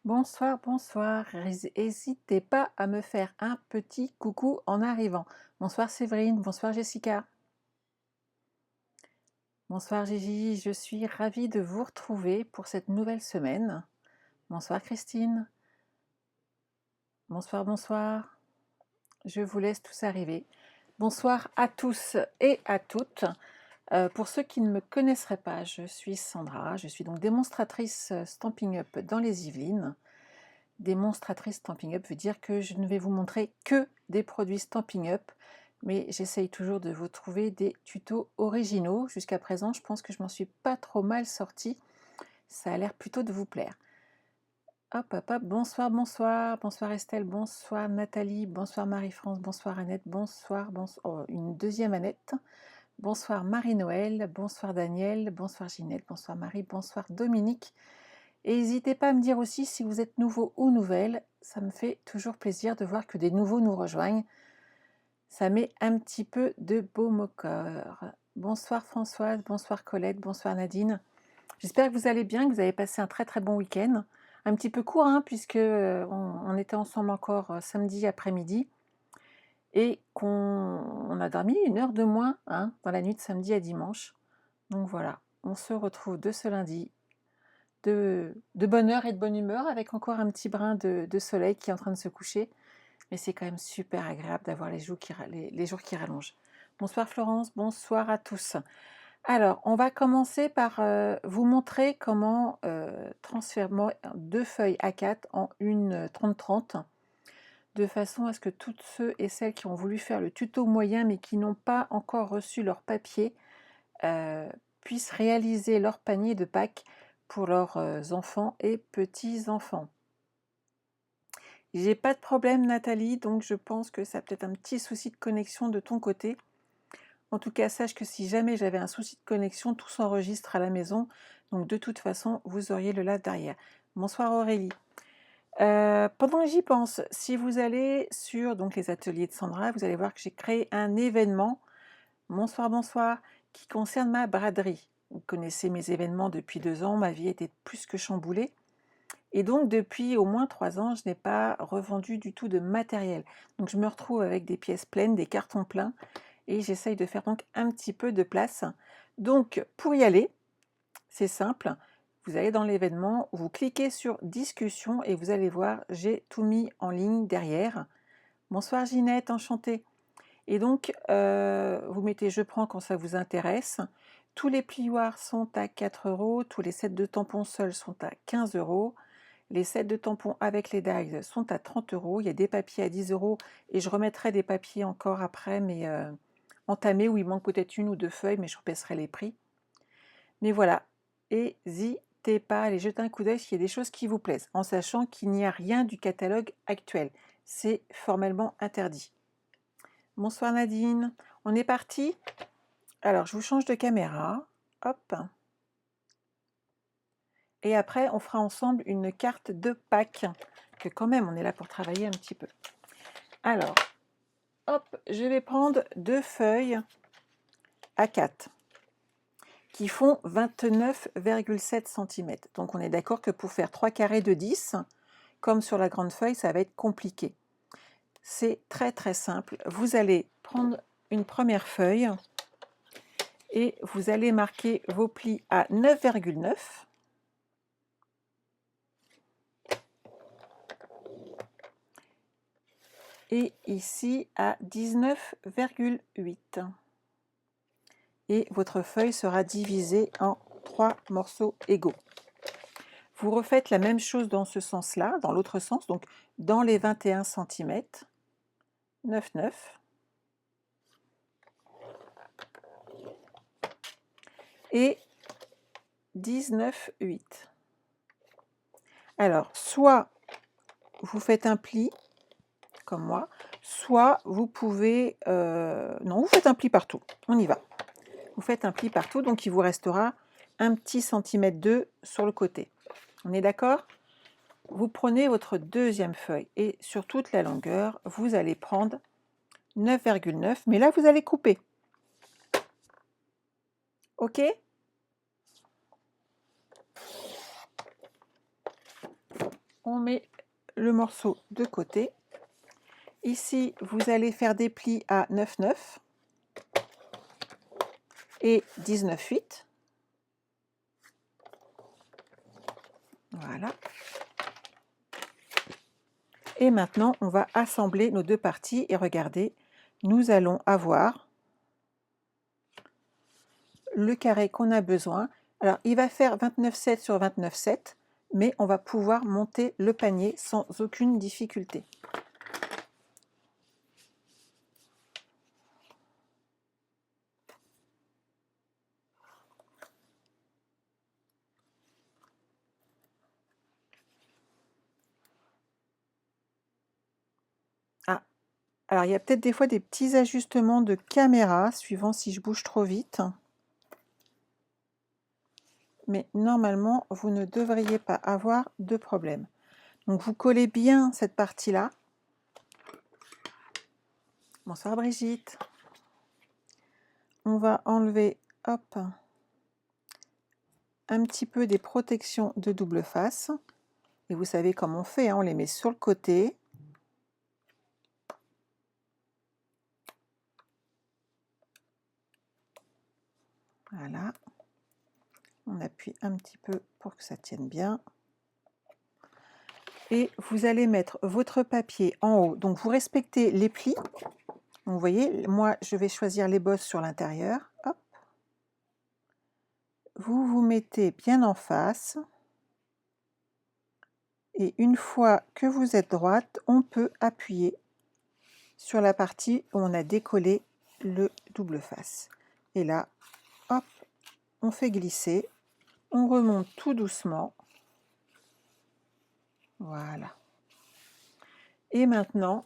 Bonsoir, bonsoir. N'hésitez pas à me faire un petit coucou en arrivant. Bonsoir Séverine, bonsoir Jessica. Bonsoir Gigi, je suis ravie de vous retrouver pour cette nouvelle semaine. Bonsoir Christine. Bonsoir, bonsoir. Je vous laisse tous arriver. Bonsoir à tous et à toutes. Pour ceux qui ne me connaisseraient pas, je suis Sandra, je suis donc démonstratrice Stampin' Up dans les Yvelines. Démonstratrice Stampin' Up veut dire que je ne vais vous montrer que des produits Stampin' Up, mais j'essaye toujours de vous trouver des tutos originaux. Jusqu'à présent, je pense que je m'en suis pas trop mal sortie. Ça a l'air plutôt de vous plaire. Hop, hop, hop, bonsoir, bonsoir, bonsoir Estelle, bonsoir Nathalie, bonsoir Marie-France, bonsoir Annette, bonsoir, oh, une deuxième Annette, bonsoir Marie-Noël, bonsoir Daniel, bonsoir Ginette, bonsoir Marie, bonsoir Dominique. Et n'hésitez pas à me dire aussi si vous êtes nouveau ou nouvelle, ça me fait toujours plaisir de voir que des nouveaux nous rejoignent. Ça met un petit peu de baume au cœur. Bonsoir Françoise, bonsoir Colette, bonsoir Nadine. J'espère que vous allez bien, que vous avez passé un très très bon week-end. Un petit peu court, hein, puisque on était ensemble encore samedi après-midi et qu'on a dormi 1 heure de moins dans la nuit de samedi à dimanche. Donc voilà, on se retrouve de ce lundi de bonne heure et de bonne humeur, avec encore un petit brin de soleil qui est en train de se coucher. Mais c'est quand même super agréable d'avoir les jours qui rallongent. Bonsoir Florence, bonsoir à tous. Alors, on va commencer par vous montrer comment transférer 2 feuilles A4 en une 30-30, de façon à ce que toutes ceux et celles qui ont voulu faire le tuto moyen mais qui n'ont pas encore reçu leur papier puissent réaliser leur panier de Pâques pour leurs enfants et petits-enfants. J'ai pas de problème Nathalie, donc je pense que ça a peut-être un petit souci de connexion de ton côté. En tout cas, sache que si jamais j'avais un souci de connexion, tout s'enregistre à la maison. Donc de toute façon, vous auriez le live derrière. Bonsoir Aurélie. Pendant que j'y pense, si vous allez sur donc, les ateliers de Sandra, vous allez voir que j'ai créé un événement, bonsoir, bonsoir, qui concerne ma braderie. Vous connaissez mes événements depuis 2 ans, ma vie était plus que chamboulée. Et donc depuis au moins 3 ans, je n'ai pas revendu du tout de matériel. Donc je me retrouve avec des pièces pleines, des cartons pleins, et j'essaye de faire donc un petit peu de place. Donc pour y aller, c'est simple, vous allez dans l'événement, vous cliquez sur discussion et vous allez voir, j'ai tout mis en ligne derrière. Bonsoir Ginette, enchantée. Et donc vous mettez je prends quand ça vous intéresse. Tous les plioirs sont à 4 €, tous les sets de tampons seuls sont à 15 €. Les sets de tampons avec les dagues sont à 30 €. Il y a des papiers à 10 € et je remettrai des papiers encore après, mais entamés, où il manque peut-être 1 ou 2 feuilles, mais je rebaisserai les prix. Mais voilà, n'hésitez pas à aller jeter un coup d'œil s'il y a des choses qui vous plaisent, en sachant qu'il n'y a rien du catalogue actuel. C'est formellement interdit. Bonsoir Nadine, on est parti. Alors, je vous change de caméra. Hop. Et après, on fera ensemble une carte de Pâques, que quand même, on est là pour travailler un petit peu. Alors, hop, je vais prendre 2 feuilles A4 qui font 29,7 cm. Donc, on est d'accord que pour faire 3 carrés de 10, comme sur la grande feuille, ça va être compliqué. C'est très très simple. Vous allez prendre une première feuille et vous allez marquer vos plis à 9,9. Et ici à 19,8. Et votre feuille sera divisée en 3 morceaux égaux. Vous refaites la même chose dans ce sens-là, dans l'autre sens, donc dans les 21 cm, 9,9. Et 19,8. Alors, soit vous faites un pli, comme moi, soit vous pouvez... non, vous faites un pli partout. On y va. Vous faites un pli partout, donc il vous restera un petit centimètre 2 sur le côté. On est d'accord? Vous prenez votre deuxième feuille et sur toute la longueur, vous allez prendre 9,9, mais là, vous allez couper. OK? On met le morceau de côté. Ici, vous allez faire des plis à 9,9 et 19,8. Voilà. Et maintenant, on va assembler nos deux parties et regardez, nous allons avoir le carré qu'on a besoin. Alors, il va faire 29,7 sur 29,7, mais on va pouvoir monter le panier sans aucune difficulté. Ah, alors il y a peut-être des fois des petits ajustements de caméra, suivant si je bouge trop vite. Mais normalement, vous ne devriez pas avoir de problème. Donc vous collez bien cette partie-là. Bonsoir Brigitte. On va enlever, hop, un petit peu des protections de double face. Et vous savez comment on fait, hein, on les met sur le côté. Voilà. On appuie un petit peu pour que ça tienne bien. Et vous allez mettre votre papier en haut. Donc vous respectez les plis. Donc, vous voyez, moi je vais choisir les bosses sur l'intérieur. Hop. Vous vous mettez bien en face. Et une fois que vous êtes droite, on peut appuyer sur la partie où on a décollé le double face. Et là, hop, on fait glisser. On remonte tout doucement. Voilà. Et maintenant,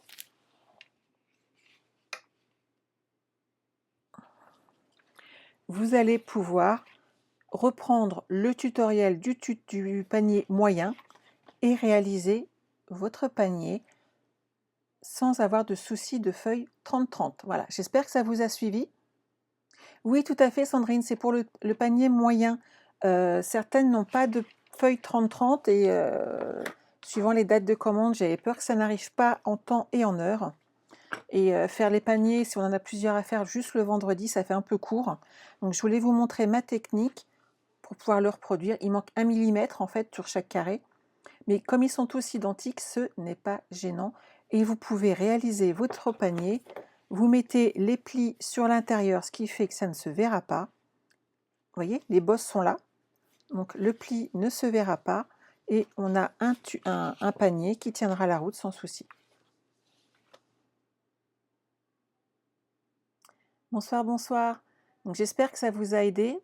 vous allez pouvoir reprendre le tutoriel du panier moyen et réaliser votre panier sans avoir de soucis de feuilles 30-30. Voilà, j'espère que ça vous a suivi. Oui, tout à fait, Sandrine, c'est pour le panier moyen. Certaines n'ont pas de feuilles 30-30 et suivant les dates de commande, j'avais peur que ça n'arrive pas en temps et en heure. Et faire les paniers, si on en a plusieurs à faire juste le vendredi, ça fait un peu court. Donc je voulais vous montrer ma technique pour pouvoir le reproduire. Il manque 1 mm en fait sur chaque carré. Mais comme ils sont tous identiques, ce n'est pas gênant. Et vous pouvez réaliser votre panier. Vous mettez les plis sur l'intérieur, ce qui fait que ça ne se verra pas. Vous voyez, les bosses sont là. Donc le pli ne se verra pas. Et on a un panier qui tiendra la route sans souci. Bonsoir, bonsoir. Donc j'espère que ça vous a aidé.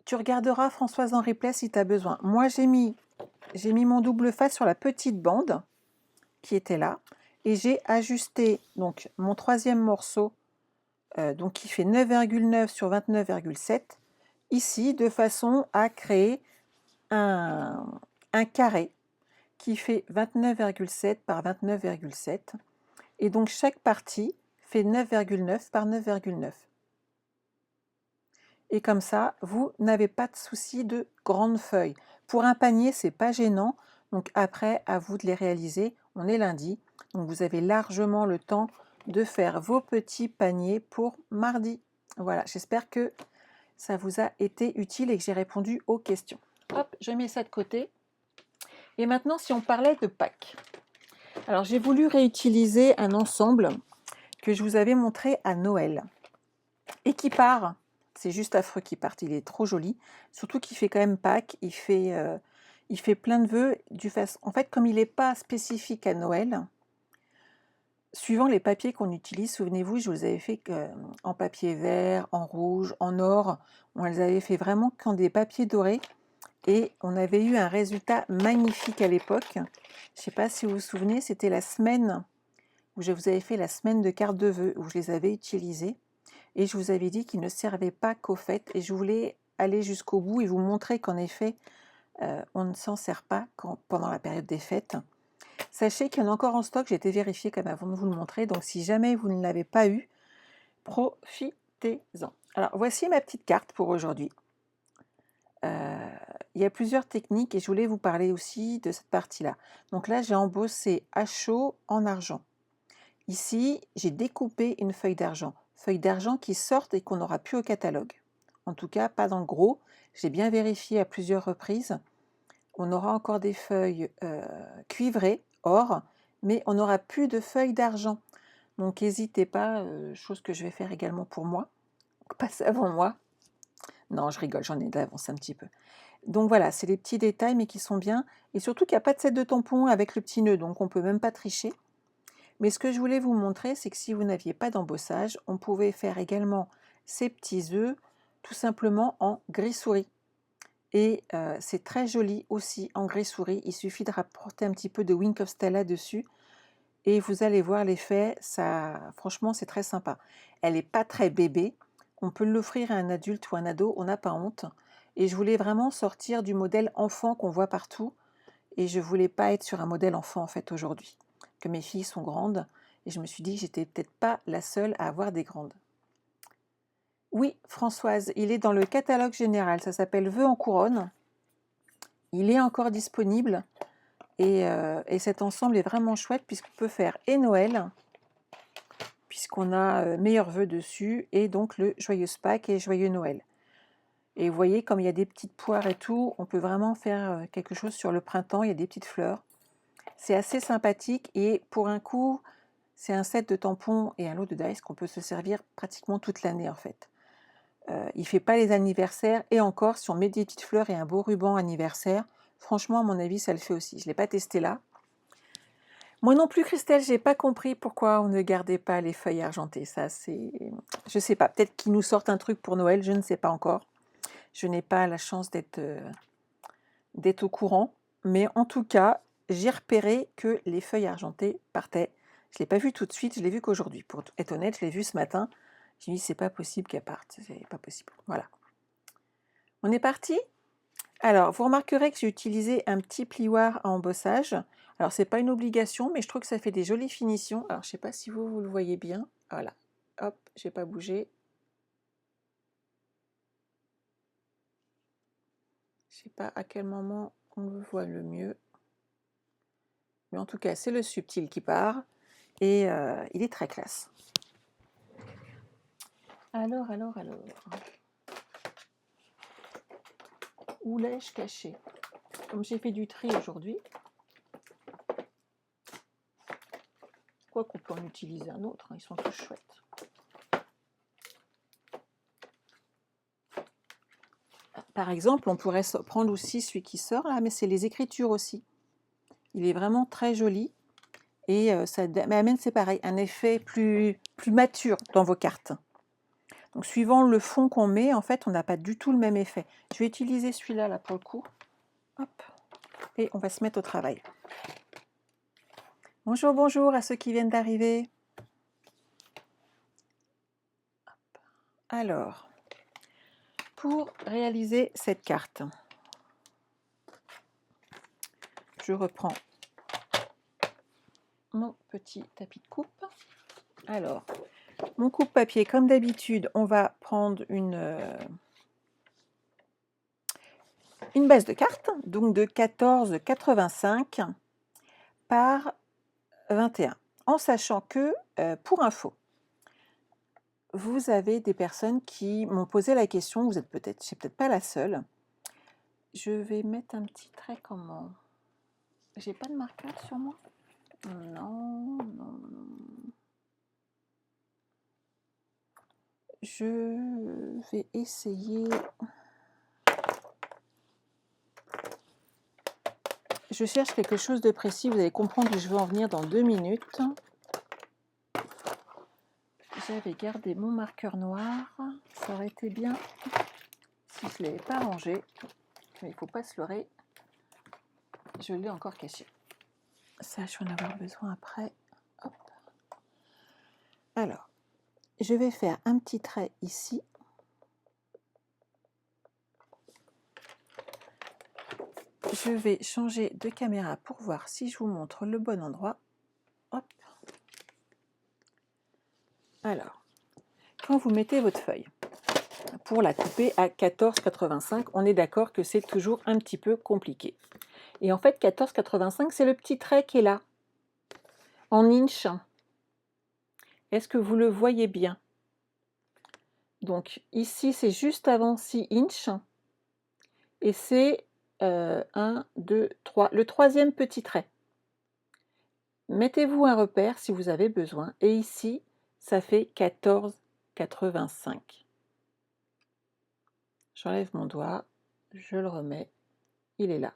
Tu regarderas Françoise en replay si tu as besoin. Moi, j'ai mis mon double face sur la petite bande qui était là. Et j'ai ajusté donc mon troisième morceau, donc qui fait 9,9 sur 29,7, ici, de façon à créer un carré qui fait 29,7 par 29,7. Et donc chaque partie fait 9,9 par 9,9. Et comme ça, vous n'avez pas de souci de grandes feuilles. Pour un panier, c'est pas gênant. Donc après, à vous de les réaliser. On est lundi, donc vous avez largement le temps de faire vos petits paniers pour mardi. Voilà, j'espère que ça vous a été utile et que j'ai répondu aux questions. Hop, je mets ça de côté. Et maintenant, si on parlait de Pâques. Alors, j'ai voulu réutiliser un ensemble que je vous avais montré à Noël et qui part. C'est juste affreux qu'il parte, il est trop joli. Surtout qu'il fait quand même Pâques, il fait plein de vœux. En fait, comme il n'est pas spécifique à Noël, suivant les papiers qu'on utilise, souvenez-vous, je vous avais fait en papier vert, en rouge, en or. On les avait fait vraiment qu'en des papiers dorés. Et on avait eu un résultat magnifique à l'époque. Je ne sais pas si vous vous souvenez, c'était la semaine où je vous avais fait la semaine de cartes de vœux, où je les avais utilisées. Et je vous avais dit qu'ils ne servaient pas qu'aux fêtes. Et je voulais aller jusqu'au bout et vous montrer qu'en effet, on ne s'en sert pas pendant la période des fêtes. Sachez qu'il y en a encore en stock, j'ai été vérifier quand même avant de vous le montrer. Donc si jamais vous ne l'avez pas eu, profitez-en. Alors voici ma petite carte pour aujourd'hui. il y a plusieurs techniques et je voulais vous parler aussi de cette partie-là. Donc là, j'ai embossé à chaud en argent. Ici, j'ai découpé une feuille d'argent qui sortent et qu'on n'aura plus au catalogue. En tout cas, pas dans le gros. J'ai bien vérifié à plusieurs reprises. On aura encore des feuilles cuivrées, or, mais on n'aura plus de feuilles d'argent. Donc n'hésitez pas, chose que je vais faire également pour moi. Passez avant moi. Non, je rigole, j'en ai d'avance un petit peu. Donc voilà, c'est les petits détails, mais qui sont bien. Et surtout qu'il n'y a pas de set de tampons avec le petit nœud, donc on ne peut même pas tricher. Mais ce que je voulais vous montrer, c'est que si vous n'aviez pas d'embossage, on pouvait faire également ces petits œufs, tout simplement en gris souris. Et c'est très joli aussi en gris souris. Il suffit de rapporter un petit peu de Wink of Stella dessus. Et vous allez voir l'effet, ça, franchement, c'est très sympa. Elle n'est pas très bébé. On peut l'offrir à un adulte ou un ado, on n'a pas honte. Et je voulais vraiment sortir du modèle enfant qu'on voit partout. Et je voulais pas être sur un modèle enfant en fait aujourd'hui. Que mes filles sont grandes. Et je me suis dit que j'étais peut-être pas la seule à avoir des grandes. Oui, Françoise, il est dans le catalogue général. Ça s'appelle Vœux en couronne. Il est encore disponible. Et cet ensemble est vraiment chouette puisqu'on peut faire et Noël, puisqu'on a meilleurs vœux dessus, et donc le Joyeuse Pâques et Joyeux Noël. Et vous voyez, comme il y a des petites poires et tout, on peut vraiment faire quelque chose sur le printemps, il y a des petites fleurs. C'est assez sympathique et pour un coup, c'est un set de tampons et un lot de dice qu'on peut se servir pratiquement toute l'année en fait. Il ne fait pas les anniversaires et encore, si on met des petites fleurs et un beau ruban anniversaire, franchement, à mon avis, ça le fait aussi. Je ne l'ai pas testé là. Moi non plus, Christelle, j'ai pas compris pourquoi on ne gardait pas les feuilles argentées. Ça, c'est, je sais pas. Peut-être qu'ils nous sortent un truc pour Noël, je ne sais pas encore. Je n'ai pas la chance d'être au courant, mais en tout cas, j'ai repéré que les feuilles argentées partaient. Je l'ai pas vu tout de suite, je l'ai vu qu'aujourd'hui. Pour être honnête, je l'ai vu ce matin. J'ai dit c'est pas possible qu'elles partent, c'est pas possible. Voilà. On est parti. Alors, vous remarquerez que j'ai utilisé un petit plioir à embossage. Alors, c'est pas une obligation, mais je trouve que ça fait des jolies finitions. Alors, je sais pas si vous le voyez bien. Voilà. Hop, j'ai pas bougé. Je sais pas à quel moment on le voit le mieux. Mais en tout cas, c'est le subtil qui part. Et il est très classe. Alors. Où l'ai-je caché? Comme j'ai fait du tri aujourd'hui, quoi qu'on peut en utiliser un autre, hein, ils sont tous chouettes. Par exemple, on pourrait prendre aussi celui qui sort là, mais c'est les écritures aussi. Il est vraiment très joli et ça amène, c'est pareil, un effet plus mature dans vos cartes. Donc suivant le fond qu'on met, en fait, on n'a pas du tout le même effet. Je vais utiliser celui-là là pour le coup. Hop. Et on va se mettre au travail. Bonjour à ceux qui viennent d'arriver. Alors, pour réaliser cette carte, je reprends mon petit tapis de coupe. Alors, mon coupe-papier, comme d'habitude, on va prendre une base de cartes, donc de 14,85 par 21. En sachant que, pour info, vous avez des personnes qui m'ont posé la question, je suis peut-être pas la seule. Je vais mettre un petit trait comment? J'ai pas de marqueur sur moi? Non. Je vais essayer. Je cherche quelque chose de précis, vous allez comprendre où je veux en venir dans 2 minutes. J'avais gardé mon marqueur noir, ça aurait été bien si je ne l'avais pas rangé, mais il ne faut pas se leurrer, je l'ai encore caché. Ça, je vais en avoir besoin après. Hop. Alors, je vais faire un petit trait ici. Je vais changer de caméra pour voir si je vous montre le bon endroit. Hop. Alors, quand vous mettez votre feuille, hop, pour la couper à 14,85. On est d'accord que c'est toujours un petit peu compliqué. Et en fait, 14,85, c'est le petit trait qui est là, en inch. Est-ce que vous le voyez bien? Donc ici, c'est juste avant 6 inch. Et c'est 1, 2, 3, le troisième petit trait. Mettez-vous un repère si vous avez besoin. Et ici, ça fait 14,85. J'enlève mon doigt, je le remets, il est là.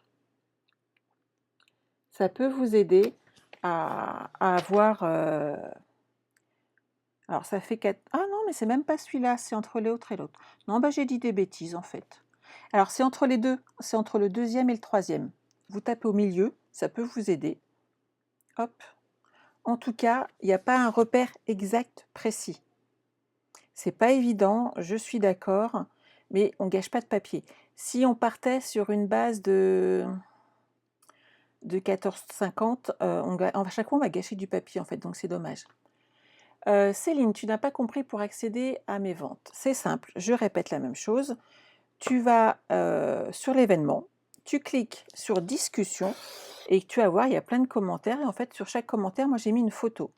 Ça peut vous aider à avoir... alors ça fait 4... Ah non, mais c'est même pas celui-là, c'est entre l'autre et l'autre. Non, bah j'ai dit des bêtises en fait. Alors c'est entre les deux, c'est entre le deuxième et le troisième. Vous tapez au milieu, ça peut vous aider. Hop. En tout cas, il n'y a pas un repère exact, précis. C'est pas évident, je suis d'accord, mais on ne gâche pas de papier. Si on partait sur une base de 14,50, à chaque fois on va gâcher du papier en fait, donc c'est dommage. Céline, tu n'as pas compris pour accéder à mes ventes. C'est simple, je répète la même chose. Tu vas sur l'événement, tu cliques sur discussion et tu vas voir, il y a plein de commentaires. Et en fait, sur chaque commentaire, moi j'ai mis une photo.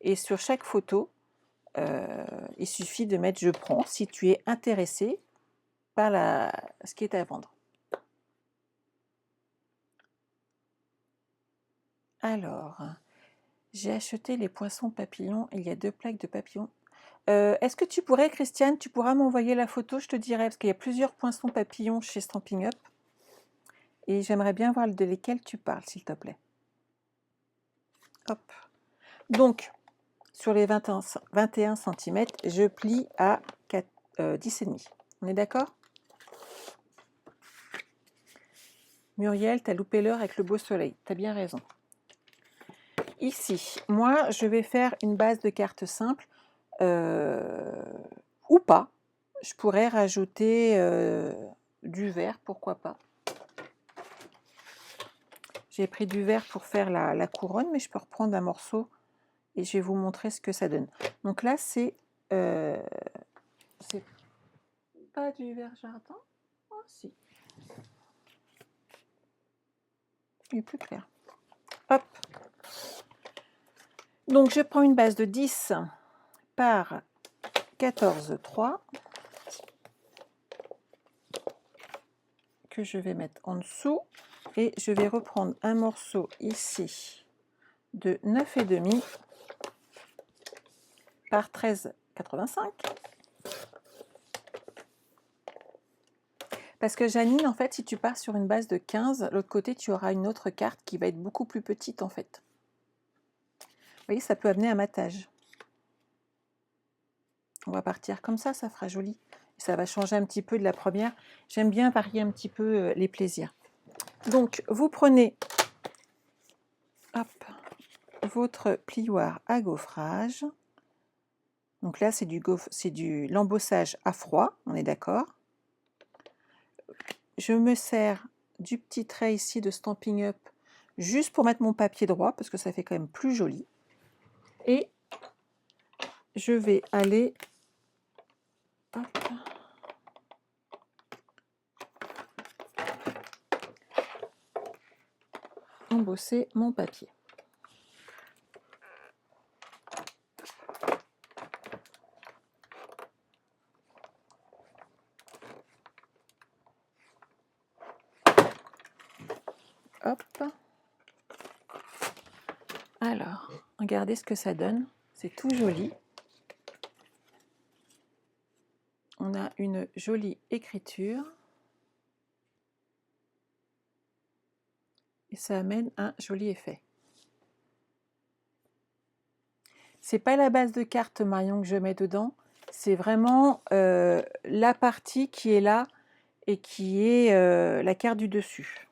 Et sur chaque photo, il suffit de mettre je prends si tu es intéressé par ce qui est à vendre. Alors, j'ai acheté les poissons papillons. Il y a 2 plaques de papillons. Est-ce que tu pourrais, Christiane, tu pourras m'envoyer la photo, je te dirai, parce qu'il y a plusieurs poissons papillons chez Stampin' Up. Et j'aimerais bien voir de lesquels tu parles, s'il te plaît. Hop. Donc, sur les 21 cm, je plie à 10,5. On est d'accord? Muriel, t'as loupé l'heure avec le beau soleil. T'as bien raison. Ici, moi, je vais faire une base de cartes simple. Ou pas. Je pourrais rajouter du vert, pourquoi pas. J'ai pris du vert pour faire la couronne, mais je peux reprendre un morceau et je vais vous montrer ce que ça donne. Donc là, c'est pas du vert jardin. Oh, si. Il est plus clair. Hop. Donc, je prends une base de 10 par 14,3 que je vais mettre en dessous. Et je vais reprendre un morceau ici de 9,5 par 13,85. Parce que Janine, en fait, si tu pars sur une base de 15, l'autre côté, tu auras une autre carte qui va être beaucoup plus petite, en fait. Vous voyez, ça peut amener un matage. On va partir comme ça fera joli. Ça va changer un petit peu de la première. J'aime bien varier un petit peu les plaisirs. Donc, vous prenez hop, votre plioir à gaufrage. Donc là, c'est du l'embossage à froid, on est d'accord. Je me sers du petit trait ici de Stampin' Up juste pour mettre mon papier droit parce que ça fait quand même plus joli. Et je vais aller hop, embosser mon papier. Hop. Alors, regardez ce que ça donne. C'est tout joli. On a une jolie écriture. Et ça amène un joli effet. C'est pas la base de carte Marion que je mets dedans. C'est vraiment la partie qui est là et qui est la carte du dessus.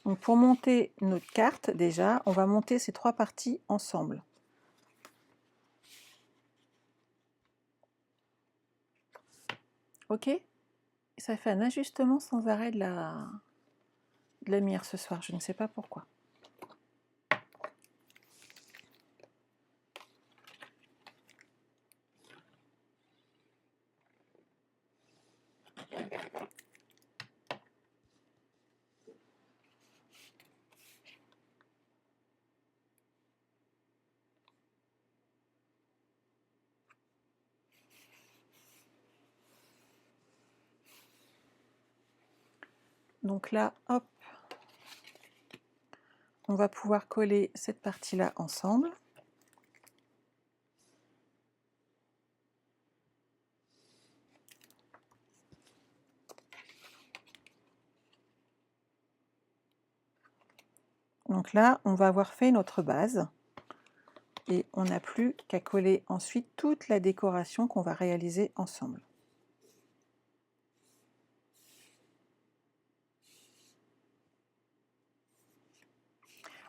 Donc pour monter notre carte, déjà, on va monter ces 3 parties ensemble. Ok? Ça fait un ajustement sans arrêt de la mire ce soir, je ne sais pas pourquoi. Donc là, hop, on va pouvoir coller cette partie-là ensemble. Donc là, on va avoir fait notre base et on n'a plus qu'à coller ensuite toute la décoration qu'on va réaliser ensemble.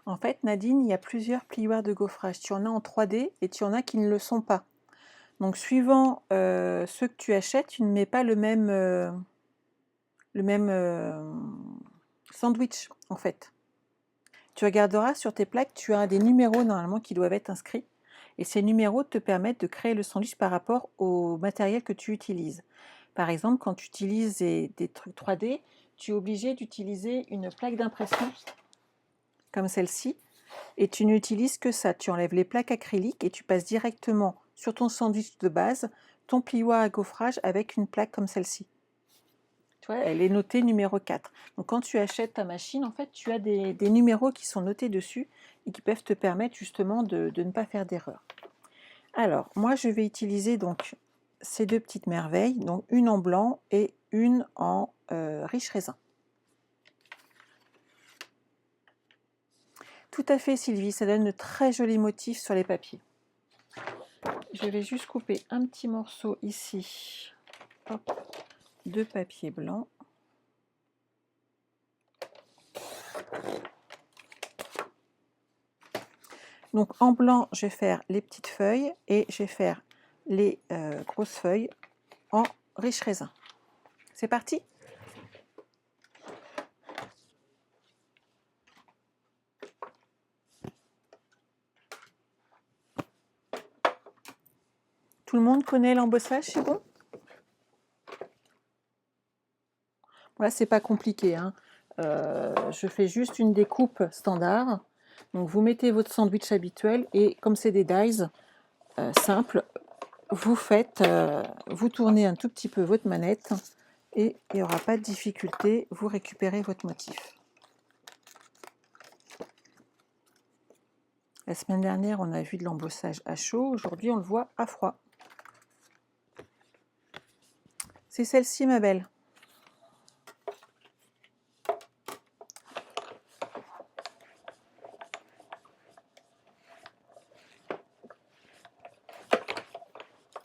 En fait, Nadine, il y a plusieurs plioirs de gaufrage. Tu en as en 3D et tu en as qui ne le sont pas. Donc, suivant ceux que tu achètes, tu ne mets pas le même sandwich, en fait. Tu regarderas sur tes plaques, tu as des numéros normalement qui doivent être inscrits. Et ces numéros te permettent de créer le sandwich par rapport au matériel que tu utilises. Par exemple, quand tu utilises des trucs 3D, tu es obligé d'utiliser une plaque d'impression comme celle-ci. Et tu n'utilises que ça. Tu enlèves les plaques acryliques et tu passes directement sur ton sandwich de base, ton plioir à gaufrage avec une plaque comme celle-ci. Tu vois, elle est notée numéro 4. Donc quand tu achètes ta machine, en fait, tu as des numéros qui sont notés dessus et qui peuvent te permettre justement de ne pas faire d'erreur. Alors, moi, je vais utiliser donc ces deux petites merveilles, donc une en blanc et une en riche raisin. Tout à fait, Sylvie, ça donne de très jolis motifs sur les papiers. Je vais juste couper un petit morceau ici, hop, de papier blanc. Donc en blanc, je vais faire les petites feuilles et je vais faire les grosses feuilles en riche raisin. C'est parti! Tout le monde connaît l'embossage, c'est bon? Voilà, c'est pas compliqué, hein. Je fais juste une découpe standard. Donc vous mettez votre sandwich habituel et comme c'est des dies simples, vous tournez un tout petit peu votre manette et il n'y aura pas de difficulté, vous récupérez votre motif. La semaine dernière, on a vu de l'embossage à chaud, aujourd'hui on le voit à froid. C'est celle-ci, ma belle.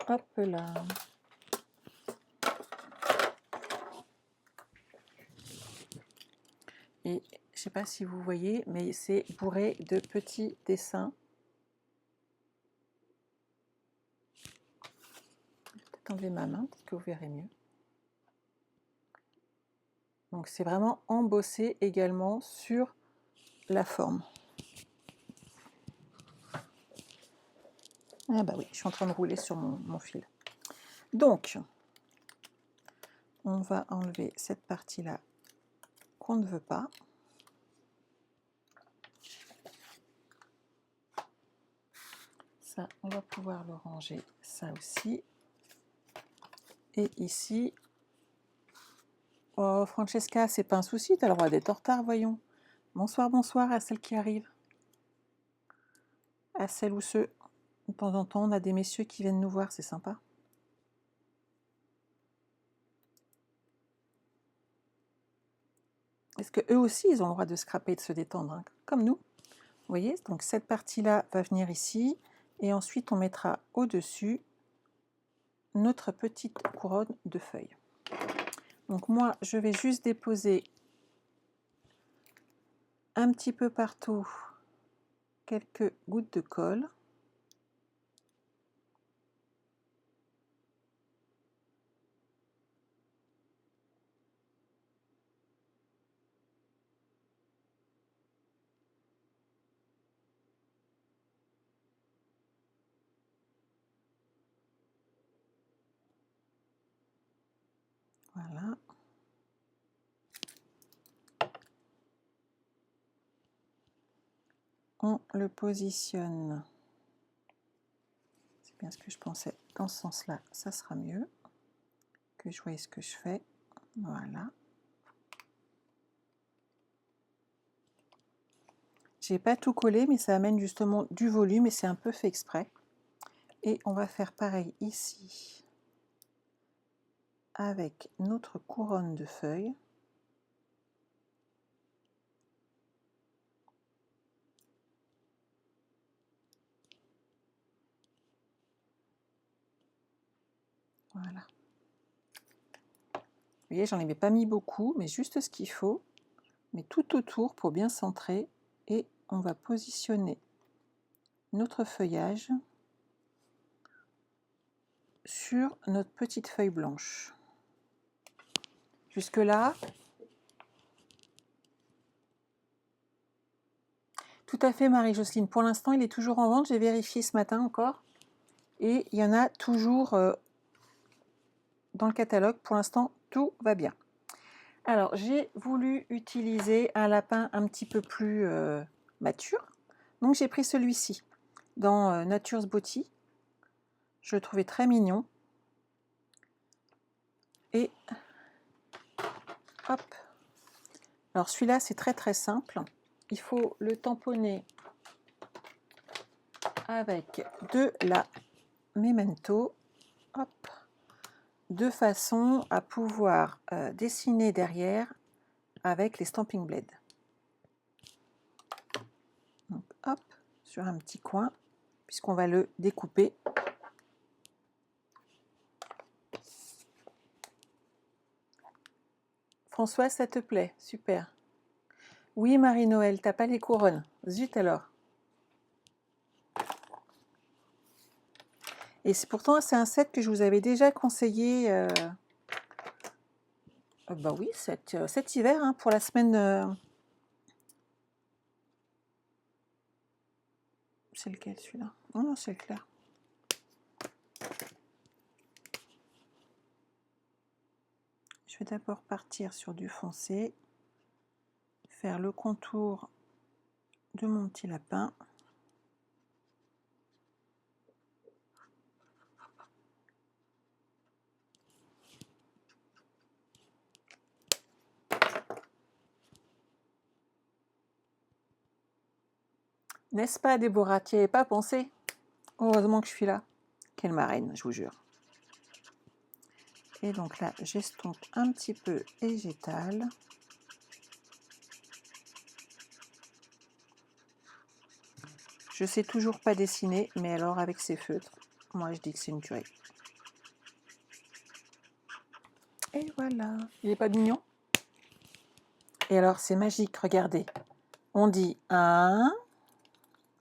Hop là. Et je ne sais pas si vous voyez, mais c'est bourré de petits dessins. Peut-être enlever ma main, peut-être que vous verrez mieux. Donc c'est vraiment embossé également sur la forme. Ah bah oui, je suis en train de rouler sur mon fil. Donc, on va enlever cette partie-là qu'on ne veut pas. Ça, on va pouvoir le ranger, ça aussi. Et ici, oh Francesca, c'est pas un souci, tu as le droit d'être en retard, voyons. Bonsoir, bonsoir à celles qui arrivent. À celles ou ceux. De temps en temps, on a des messieurs qui viennent nous voir, c'est sympa. Est-ce qu'eux aussi, ils ont le droit de scraper et de se détendre, hein, comme nous? Vous voyez, donc cette partie-là va venir ici, et ensuite on mettra au-dessus notre petite couronne de feuilles. Donc moi, je vais juste déposer un petit peu partout quelques gouttes de colle. Voilà. On le positionne. C'est bien ce que je pensais. Dans ce sens-là, ça sera mieux. Que je voie ce que je fais. Voilà. J'ai pas tout collé, mais ça amène justement du volume et c'est un peu fait exprès. Et on va faire pareil ici avec notre couronne de feuilles. Voilà. Vous voyez, j'en avais pas mis beaucoup, mais juste ce qu'il faut. Mais tout autour pour bien centrer. Et on va positionner notre feuillage sur notre petite feuille blanche. Jusque là, tout à fait Marie-Jocelyne. Pour l'instant, il est toujours en vente. J'ai vérifié ce matin encore. Et il y en a toujours dans le catalogue. Pour l'instant, tout va bien. Alors, j'ai voulu utiliser un lapin un petit peu plus mature. Donc, j'ai pris celui-ci dans Nature's Beauty. Je le trouvais très mignon. Et hop. Alors, celui-là, c'est très très simple. Il faut le tamponner avec de la Memento. Hop. De façon à pouvoir dessiner derrière avec les Stamping Blades. Donc, hop, sur un petit coin, puisqu'on va le découper. François, ça te plaît? Super. Oui, Marie-Noël, t'as pas les couronnes. Zut alors. Et c'est pourtant, c'est un set que je vous avais déjà conseillé. Bah oui, cet hiver, hein, pour la semaine. C'est lequel celui-là? Oh non, c'est le clair. Je vais d'abord partir sur du foncé, faire le contour de mon petit lapin. N'est-ce pas, Déborah? Tu n'y avais pas pensé? Heureusement que je suis là. Quelle marraine, je vous jure. Et donc là, j'estompe un petit peu et j'étale. Je sais toujours pas dessiner, mais alors avec ces feutres, moi je dis que c'est une tuerie. Et voilà. Il n'est pas mignon? Et alors c'est magique, regardez. On dit 1,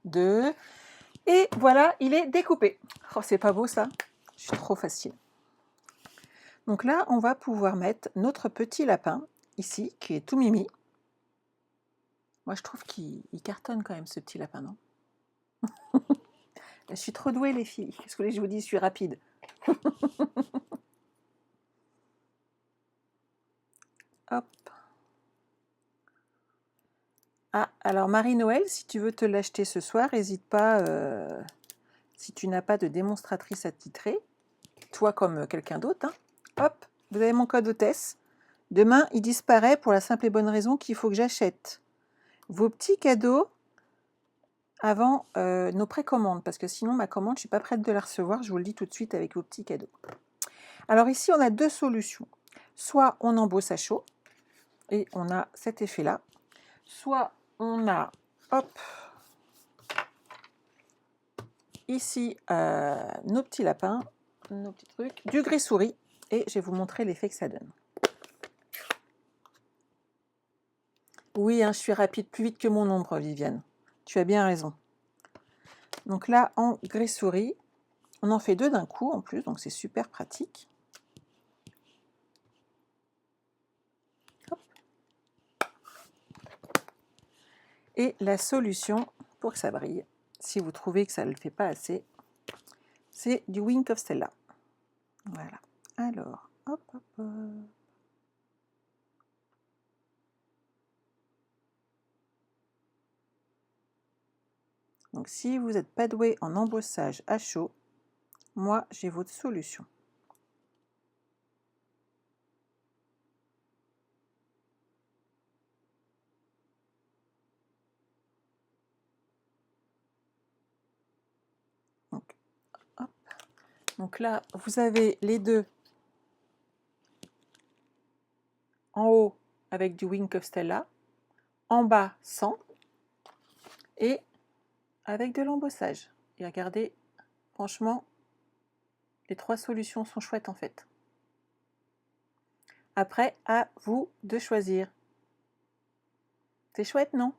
2, et voilà, il est découpé. Oh, c'est pas beau ça? Je suis trop facile. Donc là, on va pouvoir mettre notre petit lapin, ici, qui est tout mimi. Moi, je trouve qu'il cartonne quand même, ce petit lapin, non? Je suis trop douée, les filles. Qu'est-ce que je vous dis? Je suis rapide. Hop. Ah, alors Marie-Noël, si tu veux te l'acheter ce soir, n'hésite pas, si tu n'as pas de démonstratrice attitrée, toi comme quelqu'un d'autre, hein, hop, vous avez mon code hôtesse. Demain, il disparaît pour la simple et bonne raison qu'il faut que j'achète vos petits cadeaux avant nos précommandes, parce que sinon ma commande, je ne suis pas prête de la recevoir, je vous le dis tout de suite avec vos petits cadeaux. Alors ici, on a deux solutions. Soit on embosse à chaud, et on a cet effet-là, soit on a, hop, ici nos petits lapins, nos petits trucs, du gris-souris, et je vais vous montrer l'effet que ça donne. Oui, hein, je suis rapide, plus vite que mon ombre, Viviane. Tu as bien raison. Donc là, en gris-souris, on en fait deux d'un coup en plus, donc c'est super pratique. Hop. Et la solution pour que ça brille, si vous trouvez que ça ne le fait pas assez, c'est du Wink of Stella. Voilà. Alors, hop, hop, hop. Donc si vous n'êtes pas doué en embossage à chaud, moi j'ai votre solution. Donc là, vous avez les deux en haut avec du Wink of Stella, en bas sans, et avec de l'embossage. Et regardez, franchement, les trois solutions sont chouettes en fait. Après, à vous de choisir. C'est chouette, non?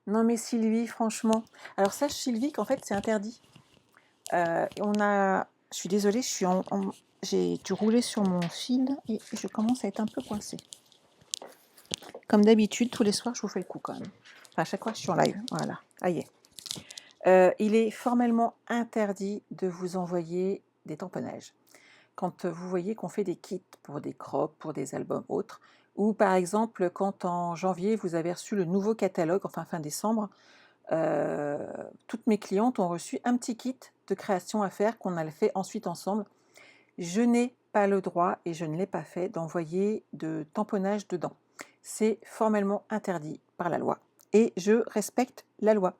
Non mais Sylvie, franchement. Alors sache Sylvie qu'en fait c'est interdit. Je suis désolée, j'ai dû rouler sur mon fil et je commence à être un peu coincée. Comme d'habitude, tous les soirs je vous fais le coup quand même. Enfin, à chaque fois je suis en live. Voilà, ça y est. Il est formellement interdit de vous envoyer des tamponnages. Quand vous voyez qu'on fait des kits pour des crops, pour des albums autres, ou par exemple quand en janvier vous avez reçu le nouveau catalogue, enfin fin décembre, toutes mes clientes ont reçu un petit kit de création à faire qu'on a fait ensuite ensemble. Je n'ai pas le droit, et je ne l'ai pas fait, d'envoyer de tamponnage dedans. C'est formellement interdit par la loi et je respecte la loi.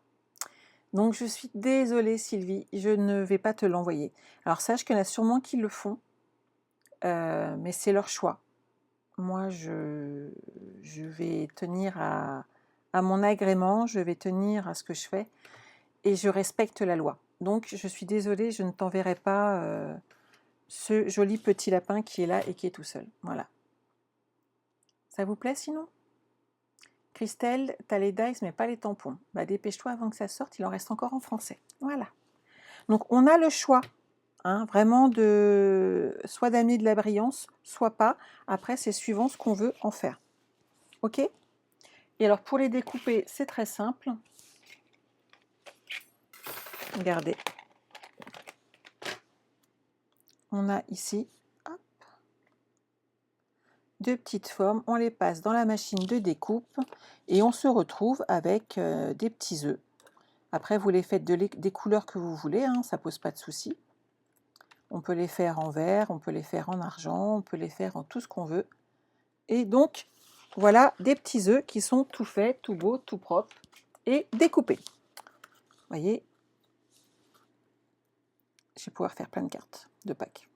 Donc je suis désolée Sylvie, je ne vais pas te l'envoyer. Alors sache qu'il y en a sûrement qui le font, mais c'est leur choix. Moi je vais tenir à mon agrément, je vais tenir à ce que je fais et je respecte la loi. Donc je suis désolée, je ne t'enverrai pas ce joli petit lapin qui est là et qui est tout seul. Voilà. Ça vous plaît sinon? Christelle, t'as les dice mais pas les tampons. Bah dépêche-toi avant que ça sorte, il en reste encore en français. Voilà. Donc on a le choix, hein, vraiment soit d'amener de la brillance, soit pas. Après c'est suivant ce qu'on veut en faire. Ok? Et alors pour les découper, c'est très simple. Regardez. On a ici hop, deux petites formes, on les passe dans la machine de découpe et on se retrouve avec des petits œufs. Après, vous les faites des couleurs que vous voulez, hein, ça pose pas de souci. On peut les faire en vert, on peut les faire en argent, on peut les faire en tout ce qu'on veut. Et donc, voilà des petits œufs qui sont tout faits, tout beaux, tout propres et découpés. Vous voyez, je vais pouvoir faire plein de cartes de Pâques.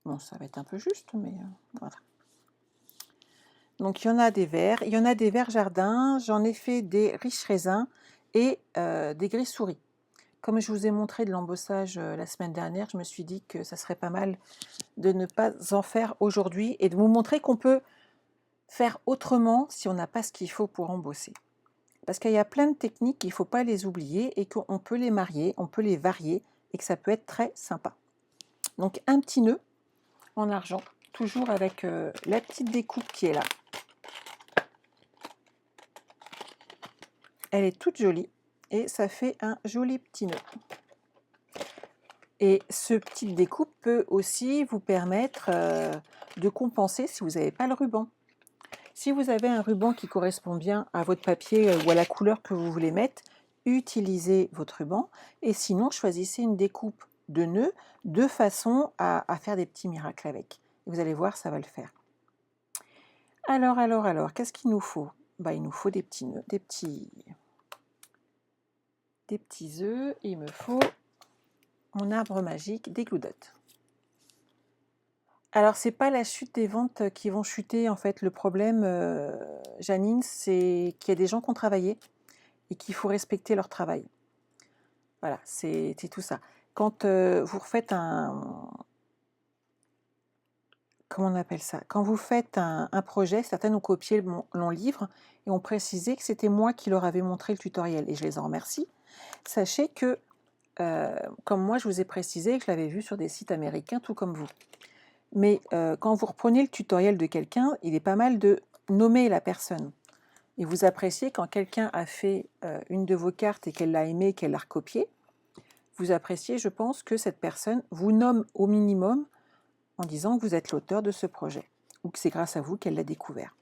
Bon, ça va être un peu juste, mais voilà. Donc, il y en a des verts, il y en a des verts jardins, j'en ai fait des riches raisins et des gris souris. Comme je vous ai montré de l'embossage la semaine dernière, je me suis dit que ça serait pas mal de ne pas en faire aujourd'hui et de vous montrer qu'on peut faire autrement si on n'a pas ce qu'il faut pour embosser. Parce qu'il y a plein de techniques, il ne faut pas les oublier et qu'on peut les marier, on peut les varier et que ça peut être très sympa. Donc un petit nœud en argent, toujours avec la petite découpe qui est là. Elle est toute jolie et ça fait un joli petit nœud. Et ce petit découpe peut aussi vous permettre de compenser si vous n'avez pas le ruban. Si vous avez un ruban qui correspond bien à votre papier ou à la couleur que vous voulez mettre, utilisez votre ruban et sinon choisissez une découpe de nœuds de façon à faire des petits miracles avec. Et vous allez voir, ça va le faire. Alors, qu'est-ce qu'il nous faut? Il nous faut des petits nœuds, des petits œufs, et il me faut mon arbre magique des Glue Dots. Alors, c'est pas la chute des ventes qui vont chuter, en fait. Le problème, Janine, c'est qu'il y a des gens qui ont travaillé et qu'il faut respecter leur travail. Voilà, c'est tout ça. Quand vous refaites comment on appelle ça? Quand vous faites un projet, certaines ont copié mon livre et ont précisé que c'était moi qui leur avais montré le tutoriel et je les en remercie. Sachez que, comme moi, je vous ai précisé que je l'avais vu sur des sites américains, tout comme vous. Mais quand vous reprenez le tutoriel de quelqu'un, il est pas mal de nommer la personne. Et vous appréciez quand quelqu'un a fait une de vos cartes et qu'elle l'a aimée, qu'elle l'a recopiée, vous appréciez, je pense, que cette personne vous nomme au minimum en disant que vous êtes l'auteur de ce projet ou que c'est grâce à vous qu'elle l'a découvert.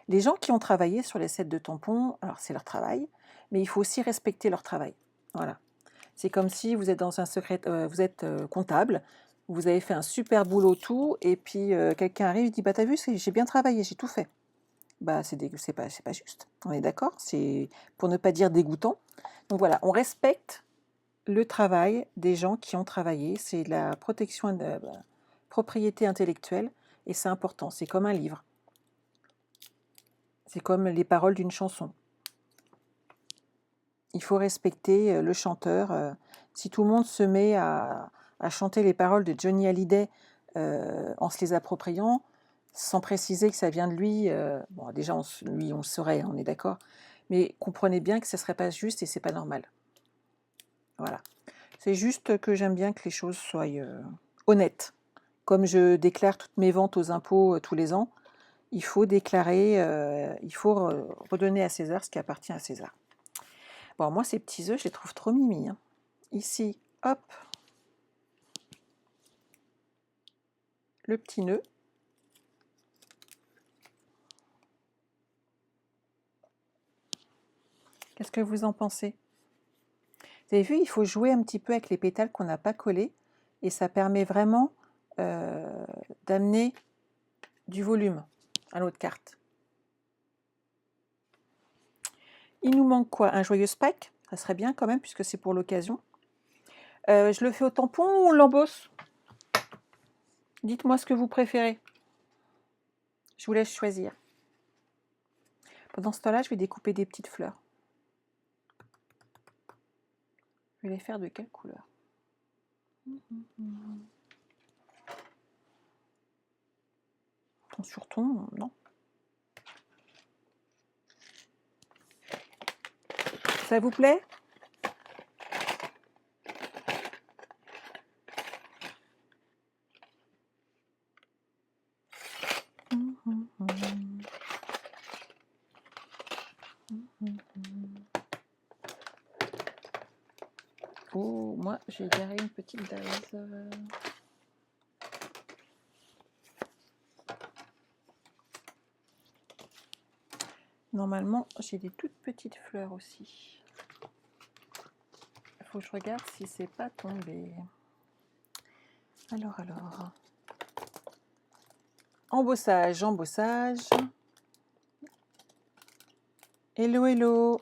Les gens qui ont travaillé sur les sets de tampons, alors c'est leur travail, mais il faut aussi respecter leur travail. Voilà. C'est comme si vous êtes dans un secret, vous êtes comptable, vous avez fait un super boulot tout, et puis quelqu'un arrive et dit bah t'as vu, j'ai bien travaillé, j'ai tout fait. bah c'est pas juste. On est d'accord? C'est pour ne pas dire dégoûtant. Donc voilà, on respecte le travail des gens qui ont travaillé. C'est de la protection de la propriété intellectuelle et c'est important. C'est comme un livre. C'est comme les paroles d'une chanson. Il faut respecter le chanteur. Si tout le monde se met à chanter les paroles de Johnny Hallyday en se les appropriant, sans préciser que ça vient de lui, bon, déjà, lui, on le saurait, hein, on est d'accord, mais comprenez bien que ce ne serait pas juste et c'est pas normal. Voilà. C'est juste que j'aime bien que les choses soient honnêtes. Comme je déclare toutes mes ventes aux impôts tous les ans, il faut déclarer, il faut redonner à César ce qui appartient à César. Bon, moi, ces petits œufs, je les trouve trop mimi. Hein. Ici, hop, le petit nœud. Qu'est-ce que vous en pensez? Vous avez vu, il faut jouer un petit peu avec les pétales qu'on n'a pas collés et ça permet vraiment d'amener du volume à l'autre carte. Il nous manque quoi? Un joyeux spike? Ça serait bien quand même puisque c'est pour l'occasion. Je le fais au tampon ou on l'embosse? Dites-moi ce que vous préférez. Je vous laisse choisir. Pendant ce temps-là, je vais découper des petites fleurs. Je vais les faire de quelle couleur? Ton sur ton, non. Ça vous plaît? Oh, moi j'ai garé une petite base. Normalement, j'ai des toutes petites fleurs aussi. Il faut que je regarde si c'est pas tombé. Alors. Embossage, embossage. Hello, hello.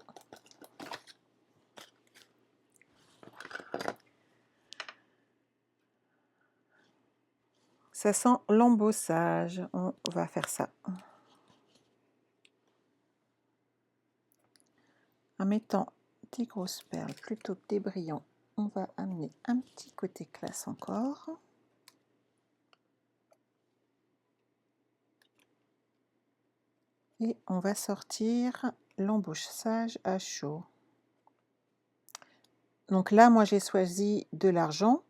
Ça sent l'embossage. On va faire ça. En mettant des grosses perles plutôt que des brillants, on va amener un petit côté classe encore. Et on va sortir l'embossage à chaud. Donc là, moi, j'ai choisi de l'argent.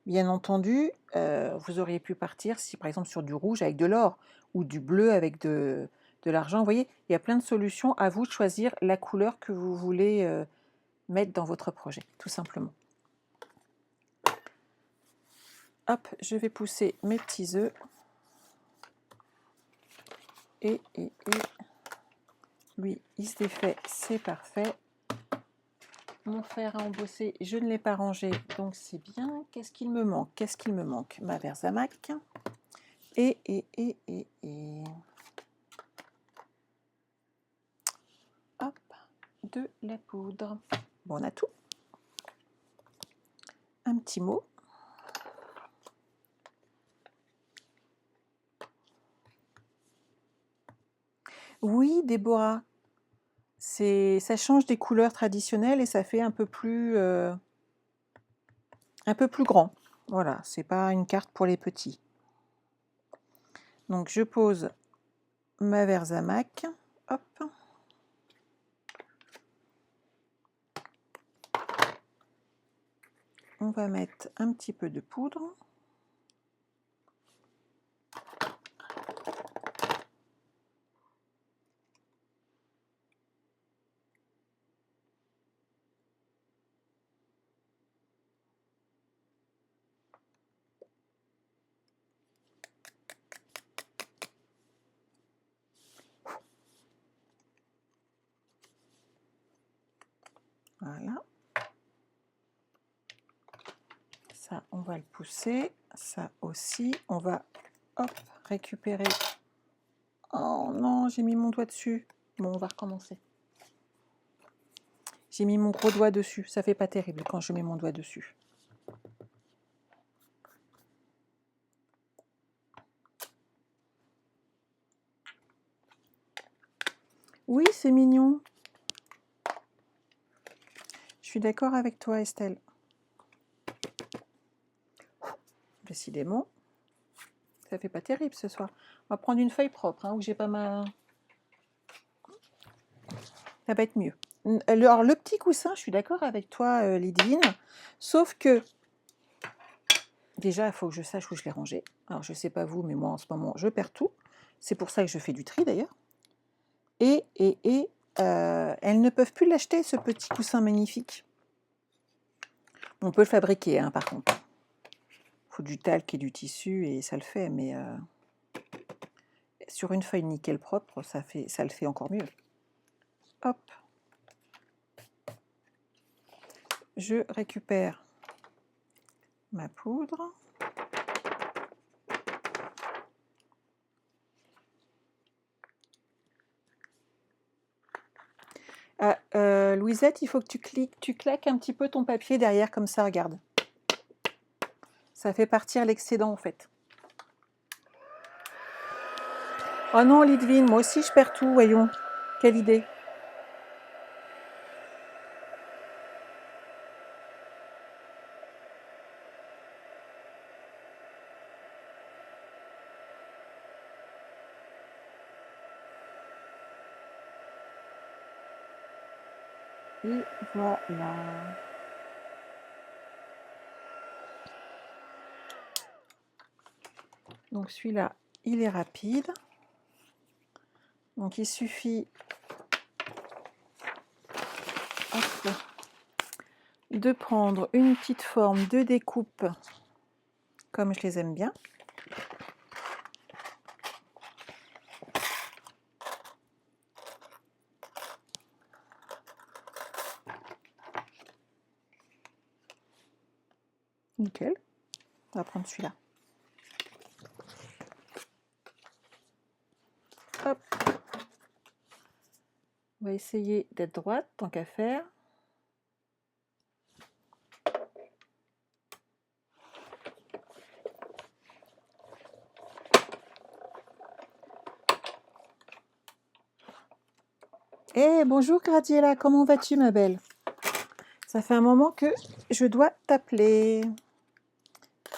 Bien entendu, vous auriez pu partir, si par exemple sur du rouge avec de l'or, ou du bleu avec de l'argent. Vous voyez, il y a plein de solutions. À vous de choisir la couleur que vous voulez mettre dans votre projet, tout simplement. Hop, je vais pousser mes petits œufs. Et lui, il se défait, c'est parfait. Mon fer à embosser, je ne l'ai pas rangé, donc c'est bien. Qu'est-ce qu'il me manque? Qu'est-ce qu'il me manque? Ma Versamark. Et hop, de la poudre. Bon, on a tout. Un petit mot. Oui, Déborah, ça change des couleurs traditionnelles et ça fait un peu plus grand. Voilà, c'est pas une carte pour les petits. Donc je pose ma Versamark. Hop. On va mettre un petit peu de poudre. Voilà. Ça, on va le pousser. Ça aussi, on va hop, récupérer. Oh, non, j'ai mis mon doigt dessus. Bon, on va recommencer. J'ai mis mon gros doigt dessus. Ça fait pas terrible quand je mets mon doigt dessus. Oui, c'est mignon. Je suis d'accord avec toi, Estelle. Décidément, ça fait pas terrible ce soir. On va prendre une feuille propre, hein, où j'ai pas ma... Ça va être mieux. Alors, le petit coussin, je suis d'accord avec toi, Lydivine, sauf que, déjà, il faut que je sache où je l'ai rangé. Alors, je sais pas vous, mais moi, en ce moment, je perds tout. C'est pour ça que je fais du tri, d'ailleurs. Et elles ne peuvent plus l'acheter, ce petit coussin magnifique. On peut le fabriquer, hein, par contre. Il faut du talc et du tissu, et ça le fait, mais sur une feuille nickel propre, ça le fait encore mieux. Hop. Je récupère ma poudre. Louisette, il faut que tu claques un petit peu ton papier derrière, comme ça, regarde. Ça fait partir l'excédent, en fait. Oh non, Lydvine, moi aussi je perds tout, voyons. Quelle idée. Et voilà. Donc celui-là, il est rapide. Donc il suffit de prendre une petite forme de découpe, comme je les aime bien. Nickel. On va prendre celui-là. Hop. On va essayer d'être droite, tant qu'à faire. Eh, bonjour Gradiela, comment vas-tu ma belle? Ça fait un moment que je dois t'appeler.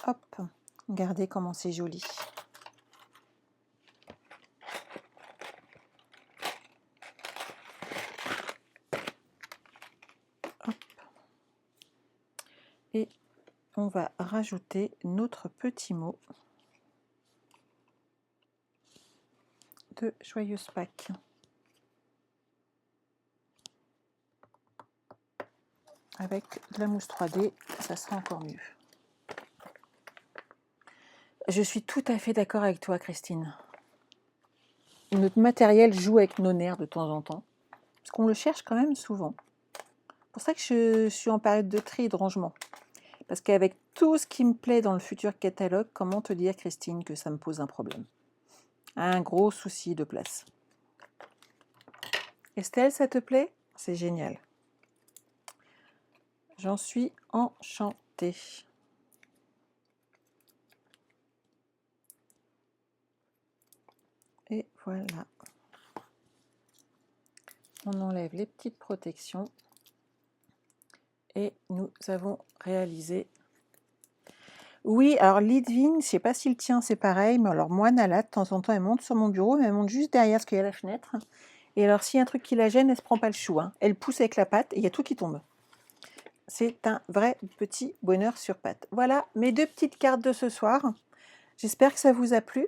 Hop, regardez comment c'est joli. Hop. Et on va rajouter notre petit mot de joyeuse Pâques. Avec de la mousse 3D, ça sera encore mieux. Je suis tout à fait d'accord avec toi, Christine. Notre matériel joue avec nos nerfs de temps en temps, parce qu'on le cherche quand même souvent. C'est pour ça que je suis en période de tri et de rangement. Parce qu'avec tout ce qui me plaît dans le futur catalogue, comment te dire, Christine, que ça me pose un problème? Un gros souci de place. Estelle, ça te plaît? C'est génial. J'en suis enchantée. Et voilà. On enlève les petites protections. Et nous avons réalisé. Oui, alors Lydvine, je ne sais pas si le tien c'est pareil, mais alors moi, Nala, de temps en temps, elle monte sur mon bureau, mais elle monte juste derrière parce qu'il y a la fenêtre. Et alors, s'il y a un truc qui la gêne, elle ne se prend pas le chou. Hein. Elle pousse avec la patte et il y a tout qui tombe. C'est un vrai petit bonheur sur patte. Voilà mes deux petites cartes de ce soir. J'espère que ça vous a plu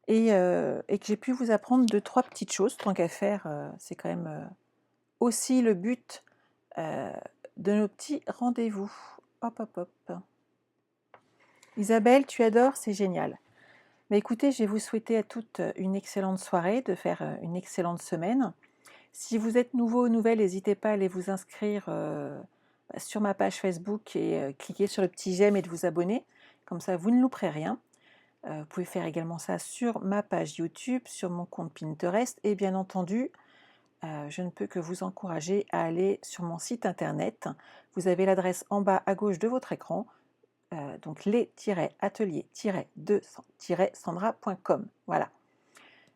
et que j'ai pu vous apprendre 2-3 petites choses. Tant qu'à faire, c'est quand même aussi le but de nos petits rendez-vous. Hop, hop, hop. Isabelle, tu adores, c'est génial. Mais écoutez, je vais vous souhaiter à toutes une excellente soirée, de faire une excellente semaine. Si vous êtes nouveau ou nouvelle, n'hésitez pas à aller vous inscrire sur ma page Facebook et cliquer sur le petit j'aime et de vous abonner. Comme ça, vous ne louperez rien. Vous pouvez faire également ça sur ma page YouTube, sur mon compte Pinterest et bien entendu, je ne peux que vous encourager à aller sur mon site internet. Vous avez l'adresse en bas à gauche de votre écran, donc les-ateliers-2-sandra.com. Voilà.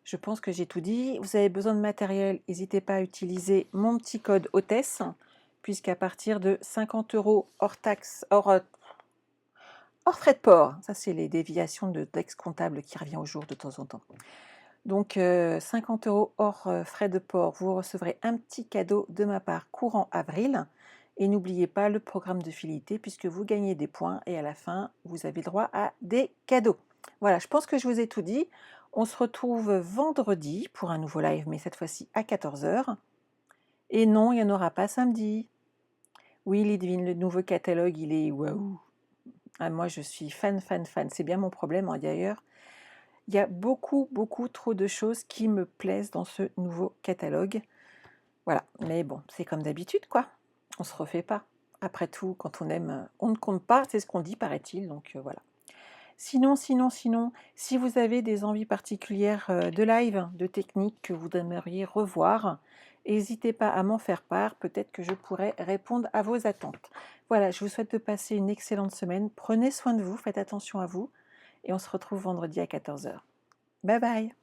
Je pense que j'ai tout dit. Vous avez besoin de matériel, n'hésitez pas à utiliser mon petit code hôtesse, puisqu'à partir de 50 € hors taxe, hors frais de port, ça c'est les déviations d'ex-comptable qui revient au jour de temps en temps. Donc 50 € hors frais de port, vous recevrez un petit cadeau de ma part courant avril. Et n'oubliez pas le programme de fidélité puisque vous gagnez des points et à la fin, vous avez droit à des cadeaux. Voilà, je pense que je vous ai tout dit. On se retrouve vendredi pour un nouveau live, mais cette fois-ci à 14 h. Et non, il n'y en aura pas samedi. Oui, Lidvine, le nouveau catalogue, il est waouh. Ah, moi, je suis fan. C'est bien mon problème, hein, d'ailleurs. Il y a beaucoup trop de choses qui me plaisent dans ce nouveau catalogue. Voilà, mais bon, c'est comme d'habitude, quoi. On se refait pas. Après tout, quand on aime, on ne compte pas, c'est ce qu'on dit, paraît-il, donc voilà. Sinon, si vous avez des envies particulières de live, de techniques que vous aimeriez revoir, n'hésitez pas à m'en faire part, peut-être que je pourrai répondre à vos attentes. Voilà, je vous souhaite de passer une excellente semaine, prenez soin de vous, faites attention à vous, et on se retrouve vendredi à 14 h. Bye bye!